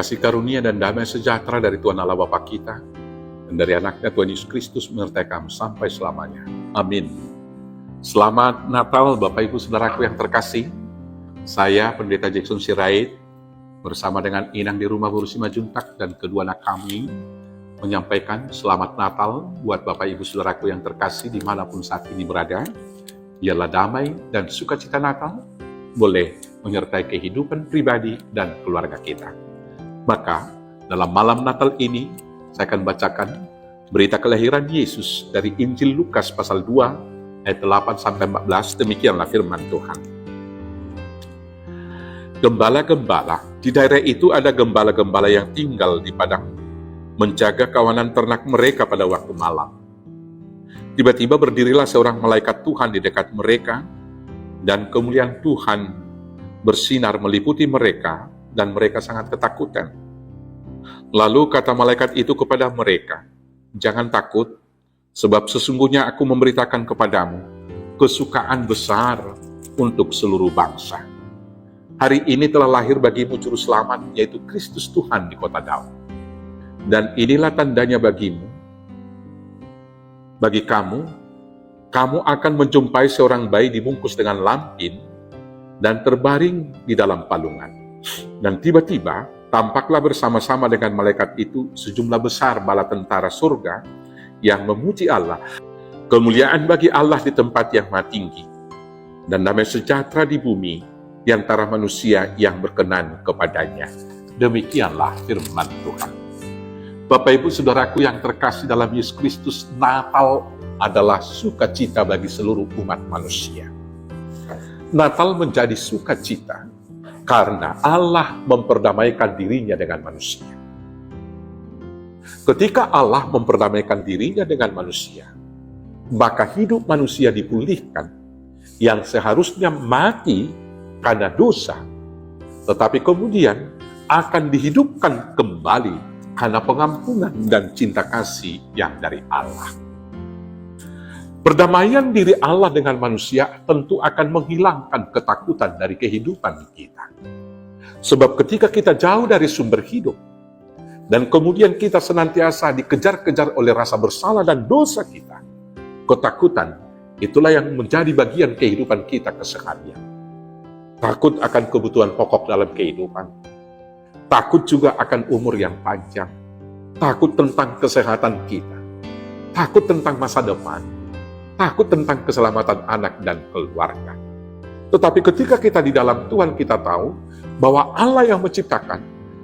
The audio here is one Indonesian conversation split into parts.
kasih karunia dan damai sejahtera dari Tuhan Allah Bapa kita dan dari anaknya Tuhan Yesus Kristus menyertai kamu sampai selamanya. Amin. Selamat Natal Bapak Ibu Saudaraku yang terkasih. Saya Pendeta Jackson Sirait bersama dengan Inang di rumah Guru Simajuntak dan kedua anak kami menyampaikan selamat Natal buat Bapak Ibu Saudaraku yang terkasih dimanapun saat ini berada. Biarlah damai dan sukacita Natal boleh menyertai kehidupan pribadi dan keluarga kita. Maka dalam malam Natal ini saya akan bacakan berita kelahiran Yesus dari Injil Lukas pasal 2 ayat 8-14. Demikianlah firman Tuhan. Gembala-gembala, di daerah itu ada gembala-gembala yang tinggal di padang, menjaga kawanan ternak mereka pada waktu malam. Tiba-tiba berdirilah seorang malaikat Tuhan di dekat mereka, dan kemuliaan Tuhan bersinar meliputi mereka, dan mereka sangat ketakutan. Lalu kata malaikat itu kepada mereka, "Jangan takut, sebab sesungguhnya aku memberitakan kepadamu kesukaan besar untuk seluruh bangsa. Hari ini telah lahir bagimu juru selamat, yaitu Kristus Tuhan di kota Daud. Dan inilah tandanya bagi kamu akan menjumpai seorang bayi dibungkus dengan lampin dan terbaring di dalam palungan." Dan tiba-tiba tampaklah bersama-sama dengan malaikat itu sejumlah besar bala tentara surga yang memuji Allah. Kemuliaan bagi Allah di tempat yang maha tinggi, dan damai sejahtera di bumi di antara manusia yang berkenan kepadanya. Demikianlah firman Tuhan. Bapak Ibu Saudaraku yang terkasih dalam Yesus Kristus, Natal adalah sukacita bagi seluruh umat manusia. Natal menjadi sukacita karena Allah memperdamaikan dirinya dengan manusia. Ketika Allah memperdamaikan dirinya dengan manusia, maka hidup manusia dipulihkan yang seharusnya mati karena dosa, tetapi kemudian akan dihidupkan kembali karena pengampunan dan cinta kasih yang dari Allah. Perdamaian diri Allah dengan manusia tentu akan menghilangkan ketakutan dari kehidupan kita. Sebab ketika kita jauh dari sumber hidup, dan kemudian kita senantiasa dikejar-kejar oleh rasa bersalah dan dosa kita, ketakutan itulah yang menjadi bagian kehidupan kita keseharian. Takut akan kebutuhan pokok dalam kehidupan, takut juga akan umur yang panjang, takut tentang kesehatan kita, takut tentang masa depan, takut tentang keselamatan anak dan keluarga. Tetapi ketika kita di dalam Tuhan, kita tahu bahwa Allah yang menciptakan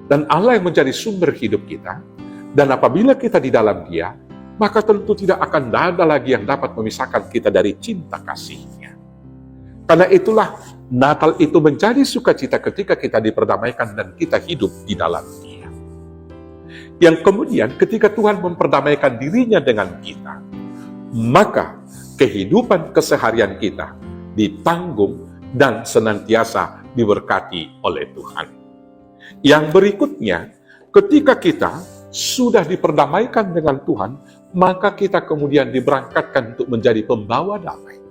dan Allah yang menjadi sumber hidup kita, dan apabila kita di dalam Dia, maka tentu tidak akan ada lagi yang dapat memisahkan kita dari cinta kasih-Nya. Karena itulah Natal itu menjadi sukacita ketika kita diperdamaikan dan kita hidup di dalam Dia. Yang kemudian ketika Tuhan memperdamaikan dirinya dengan kita, maka kehidupan keseharian kita ditanggung dan senantiasa diberkati oleh Tuhan. Yang berikutnya, ketika kita sudah diperdamaikan dengan Tuhan, maka kita kemudian diberangkatkan untuk menjadi pembawa damai.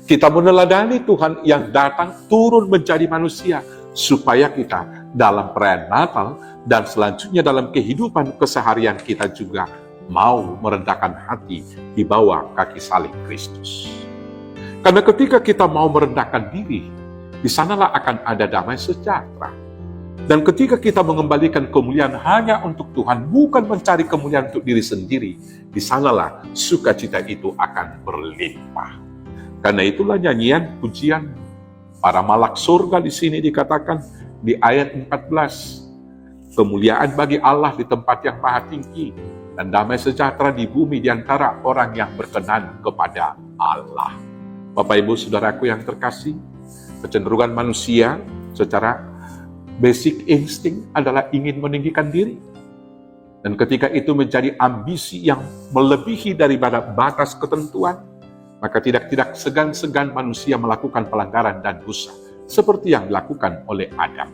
Kita meneladani Tuhan yang datang turun menjadi manusia, supaya kita dalam perayaan Natal dan selanjutnya dalam kehidupan keseharian kita juga mau merendahkan hati di bawah kaki salib Kristus. Karena ketika kita mau merendahkan diri, di sanalah akan ada damai sejahtera. Dan ketika kita mengembalikan kemuliaan hanya untuk Tuhan, bukan mencari kemuliaan untuk diri sendiri, di sanalah sukacita itu akan berlimpah. Karena itulah nyanyian pujian para malak surga di sini dikatakan di ayat 14, kemuliaan bagi Allah di tempat yang maha tinggi, dan damai sejahtera di bumi di antara orang yang berkenan kepada Allah. Bapak Ibu Saudaraku yang terkasih, kecenderungan manusia secara basic insting adalah ingin meninggikan diri. Dan ketika itu menjadi ambisi yang melebihi daripada batas ketentuan, maka tidak segan-segan manusia melakukan pelanggaran dan dosa, seperti yang dilakukan oleh Adam.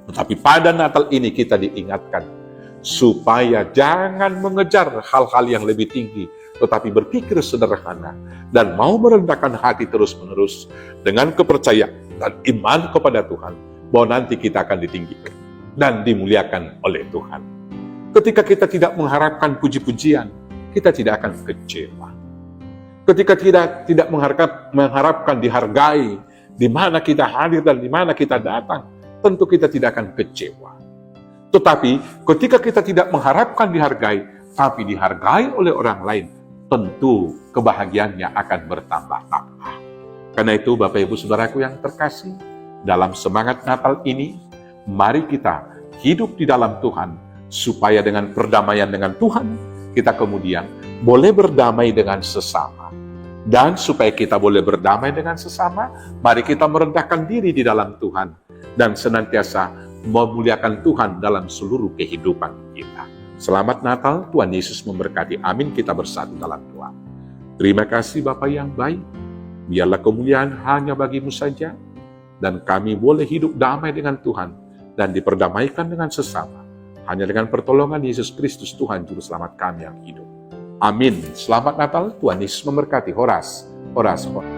Tetapi pada Natal ini kita diingatkan, supaya jangan mengejar hal-hal yang lebih tinggi, tetapi berpikir sederhana, dan mau merendahkan hati terus-menerus, dengan kepercayaan dan iman kepada Tuhan, bahwa nanti kita akan ditinggikan. dan dimuliakan oleh Tuhan. Ketika kita tidak mengharapkan puji-pujian, kita tidak akan kecewa. Ketika kita tidak mengharapkan dihargai, di mana kita hadir dan di mana kita datang, tentu kita tidak akan kecewa. Tetapi ketika kita tidak mengharapkan dihargai, tapi dihargai oleh orang lain, tentu kebahagiaannya akan bertambah-tambah. Karena itu Bapak Ibu Saudaraku yang terkasih, dalam semangat Natal ini, mari kita hidup di dalam Tuhan, supaya dengan perdamaian dengan Tuhan, kita kemudian boleh berdamai dengan sesama. Dan supaya kita boleh berdamai dengan sesama, mari kita merendahkan diri di dalam Tuhan, dan senantiasa memuliakan Tuhan dalam seluruh kehidupan kita. Selamat Natal, Tuhan Yesus memberkati. Amin, kita bersatu dalam doa. Terima kasih Bapa yang baik, biarlah kemuliaan hanya bagimu saja, dan kami boleh hidup damai dengan Tuhan, dan diperdamaikan dengan sesama. Hanya dengan pertolongan Yesus Kristus Tuhan Juru Selamat kami yang hidup. Amin. Selamat Natal, Tuhan Yesus memberkati. Horas, horas, horas.